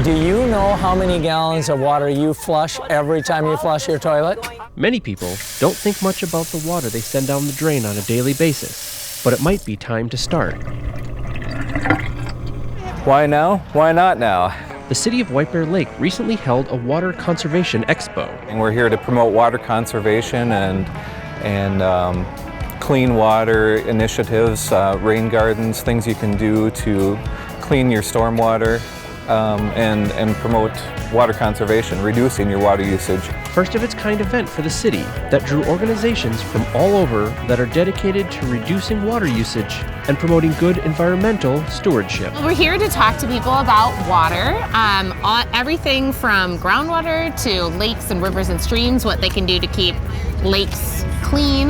Do you know how many gallons of water you flush every time you flush your toilet? Many people don't think much about the water they send down the drain on a daily basis, but it might be time to start. Why now? Why not now? The city of White Bear Lake recently held a Water Conservation Expo. And we're here to promote water conservation and clean water initiatives, rain gardens, things you can do to clean your stormwater and promote water conservation, reducing your water usage. First of its kind event for the city that drew organizations from all over that are dedicated to reducing water usage and promoting good environmental stewardship. We're here to talk to people about water, everything from groundwater to lakes and rivers and streams, what they can do to keep lakes clean,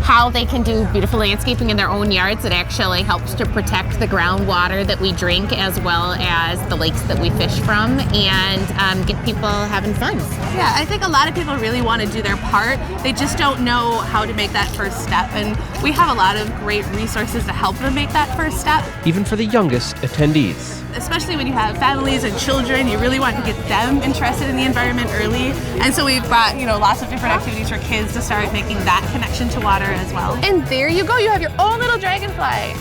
how they can do beautiful landscaping in their own yards that actually helps to protect the groundwater that we drink as well as the lakes that we fish from, and get people having fun. Yeah, I think a lot of people really want to do their part. They just don't know how to make that first step, and we have a lot of great resources to help them make that first step. Even for the youngest attendees. Especially when you have families and children, you really want to get them interested in the environment early. And so we've brought, lots of different activities for kids to start making that connection to water as well. And there you go, you have your own little dragonfly.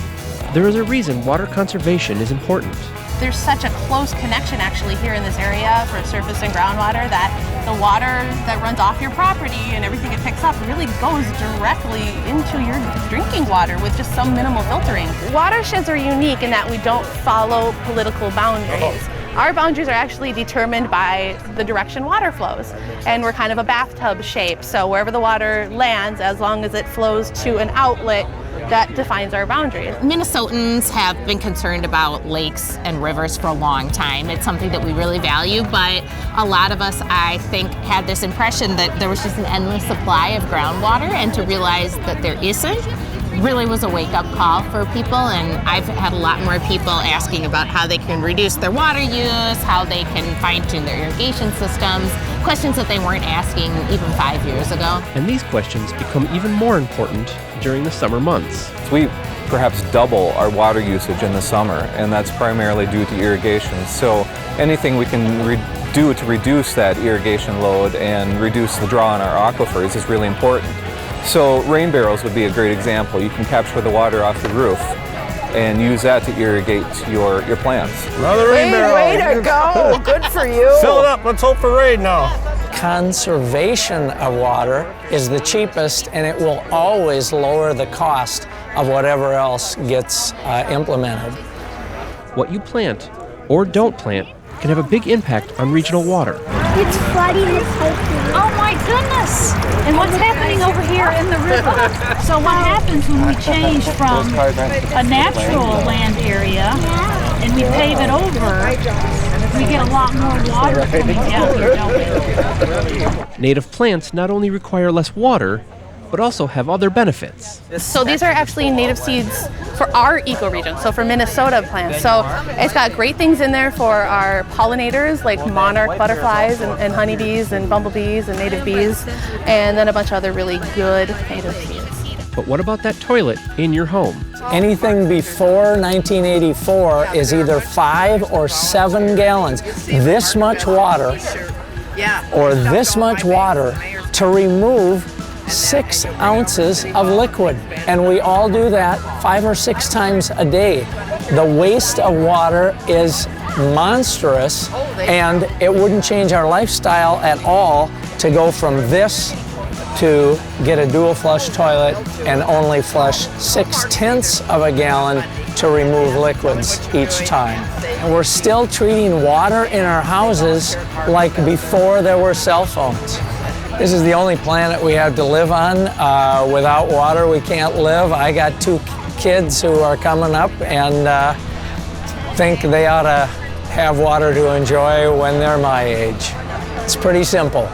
There is a reason water conservation is important. There's such a close connection actually here in this area for surface and groundwater that the water that runs off your property and everything it picks up really goes directly into your drinking water with just some minimal filtering. Watersheds are unique in that we don't follow political boundaries. Our boundaries are actually determined by the direction water flows, and we're kind of a bathtub shape, so wherever the water lands, as long as it flows to an outlet, that defines our boundaries. Minnesotans have been concerned about lakes and rivers for a long time. It's something that we really value, but a lot of us, I think, had this impression that there was just an endless supply of groundwater, and to realize that there isn't really was a wake-up call for people. And I've had a lot more people asking about how they can reduce their water use, how they can fine-tune their irrigation systems, questions that they weren't asking even 5 years ago. And these questions become even more important during the summer months. We perhaps double our water usage in the summer, and that's primarily due to irrigation. So anything we can do to reduce that irrigation load and reduce the draw on our aquifers is really important. So rain barrels would be a great example. You can capture the water off the roof and use that to irrigate your plants. Another rain barrel. Way to go! Good for you! Fill it up, let's hope for rain now. Conservation of water is the cheapest, and it will always lower the cost of whatever else gets implemented. What you plant or don't plant can have a big impact on regional water. It's flooding this whole thing. Oh my goodness! And what's happening over here in the river? So what happens when we change from a natural land area and we pave it over, we get a lot more water coming down here, don't we? Native plants not only require less water, but also have other benefits. So these are actually native seeds for our ecoregion, so for Minnesota plants. So it's got great things in there for our pollinators, like monarch butterflies and honeybees and bumblebees and native bees, and then a bunch of other really good native seeds. But what about that toilet in your home? Anything before 1984 is either 5 or 7 gallons. This much water, or this much water to remove 6 ounces of liquid, and we all do that 5 or 6 times a day. The waste of water is monstrous, and it wouldn't change our lifestyle at all to go from this to get a dual flush toilet and only flush 6/10 of a gallon to remove liquids each time. And we're still treating water in our houses like before there were cell phones. This is the only planet we have to live on. Without water, we can't live. I got 2 kids who are coming up and think they ought to have water to enjoy when they're my age. It's pretty simple.